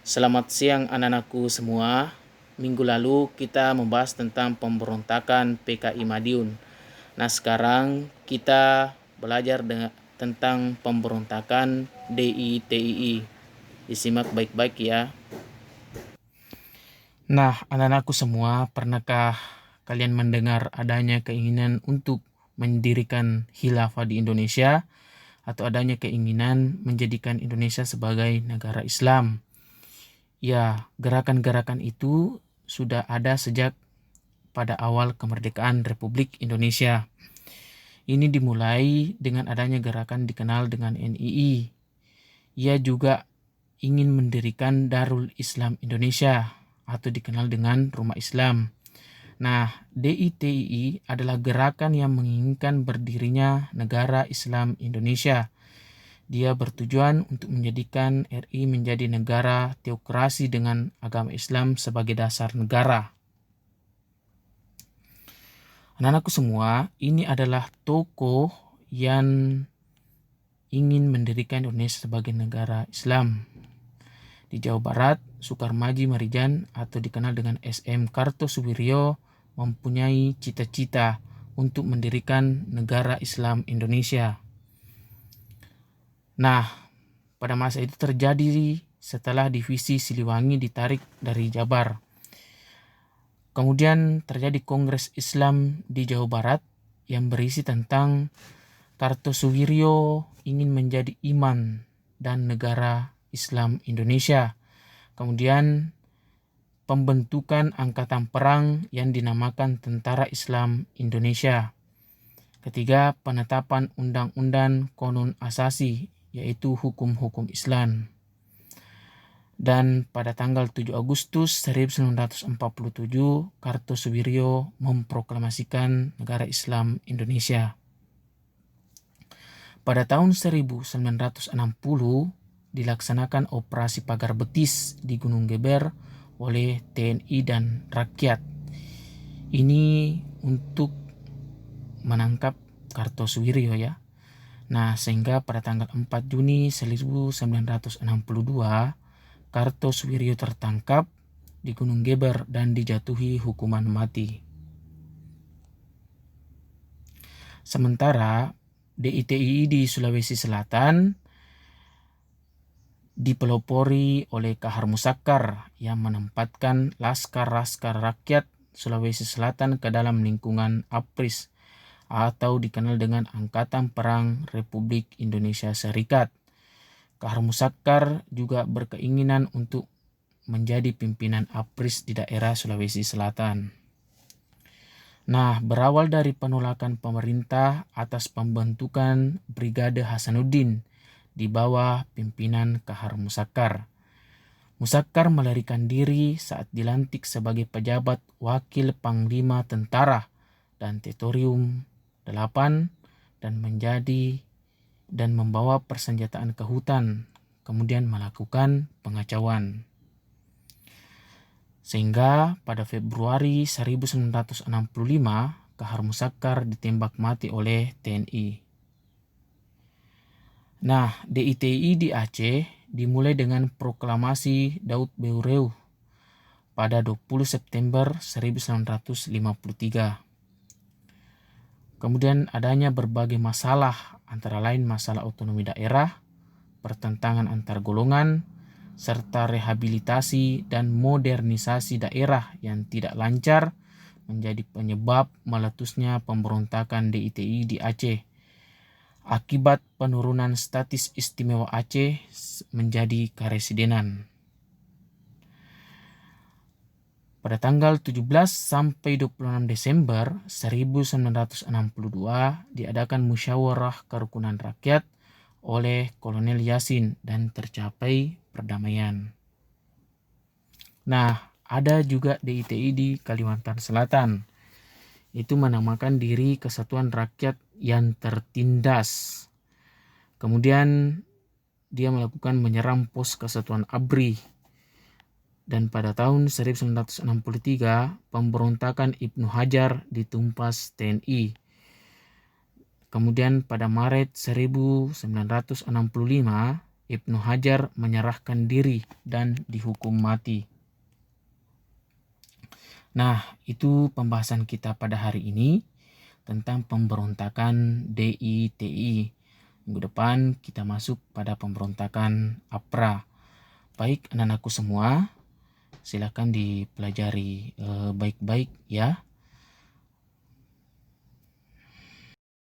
Selamat siang anak-anakku semua. Minggu lalu kita membahas tentang pemberontakan PKI Madiun. Nah, sekarang kita belajar tentang pemberontakan DITII. Disimak baik-baik ya. Nah, anak-anakku semua, pernahkah kalian mendengar adanya keinginan untuk mendirikan khilafah di Indonesia atau adanya keinginan menjadikan Indonesia sebagai negara Islam? Ya, gerakan-gerakan itu sudah ada sejak pada awal kemerdekaan Republik Indonesia. Ini dimulai dengan adanya gerakan dikenal dengan NII. Ia juga ingin mendirikan Darul Islam Indonesia atau dikenal dengan Rumah Islam. Nah, DITII adalah gerakan yang menginginkan berdirinya negara Islam Indonesia. Dia bertujuan untuk menjadikan RI menjadi negara teokrasi dengan agama Islam sebagai dasar negara. Anak-anakku semua, ini adalah tokoh yang ingin mendirikan Indonesia sebagai negara Islam. Di Jawa Barat, Sukarmaji Marijan atau dikenal dengan SM Kartosuwiryo mempunyai cita-cita untuk mendirikan negara Islam Indonesia. Nah, pada masa itu terjadi setelah divisi Siliwangi ditarik dari Jabar. Kemudian terjadi Kongres Islam di Jawa Barat yang berisi tentang Kartosuwiryo ingin menjadi imam dan negara Islam Indonesia. Kemudian pembentukan angkatan perang yang dinamakan Tentara Islam Indonesia. Ketiga, penetapan undang-undang Qonun Asasi, yaitu hukum-hukum Islam. Dan pada tanggal 7 Agustus 1947, Kartosuwiryo memproklamasikan negara Islam Indonesia. Pada tahun 1960 dilaksanakan operasi Pagar Betis di Gunung Geber oleh TNI dan rakyat. Ini untuk menangkap Kartosuwiryo ya. Nah, sehingga pada tanggal 4 Juni 1962 Kartosuwiryo tertangkap di Gunung Geber dan dijatuhi hukuman mati. Sementara DITII di Sulawesi Selatan dipelopori oleh Kahar Muzakkar yang menempatkan laskar-laskar rakyat Sulawesi Selatan ke dalam lingkungan APRIS atau dikenal dengan Angkatan Perang Republik Indonesia Serikat. Kahar Muzakkar juga berkeinginan untuk menjadi pimpinan APRIS di daerah Sulawesi Selatan. Nah, berawal dari penolakan pemerintah atas pembentukan Brigade Hasanuddin di bawah pimpinan Kahar Muzakkar. Muzakkar melarikan diri saat dilantik sebagai pejabat wakil Panglima Tentara dan Teritorium 8 dan membawa persenjataan ke hutan, kemudian melakukan pengacauan. Sehingga pada Februari 1965 Kahar Muzakkar ditembak mati oleh TNI. Nah, DITII di Aceh dimulai dengan proklamasi Daud Beureu pada 20 September 1953. Kemudian adanya berbagai masalah, antara lain masalah otonomi daerah, pertentangan antar golongan, serta rehabilitasi dan modernisasi daerah yang tidak lancar menjadi penyebab meletusnya pemberontakan DITII di Aceh. Akibat penurunan status istimewa Aceh menjadi karesidenan. Pada tanggal 17 sampai 26 Desember 1962 diadakan musyawarah kerukunan rakyat oleh Kolonel Yasin dan tercapai perdamaian. Nah, ada juga DITII di Kalimantan Selatan. Itu menamakan diri Kesatuan Rakyat yang Tertindas. Kemudian dia melakukan menyerang pos Kesatuan ABRI. Dan pada tahun 1963 pemberontakan Ibnu Hajar ditumpas TNI. Kemudian pada Maret 1965 Ibnu Hajar menyerahkan diri dan dihukum mati. Nah, itu pembahasan kita pada hari ini tentang pemberontakan DITI. Minggu depan kita masuk pada pemberontakan APRA. Baik anak-anakku semua, silakan dipelajari baik-baik ya.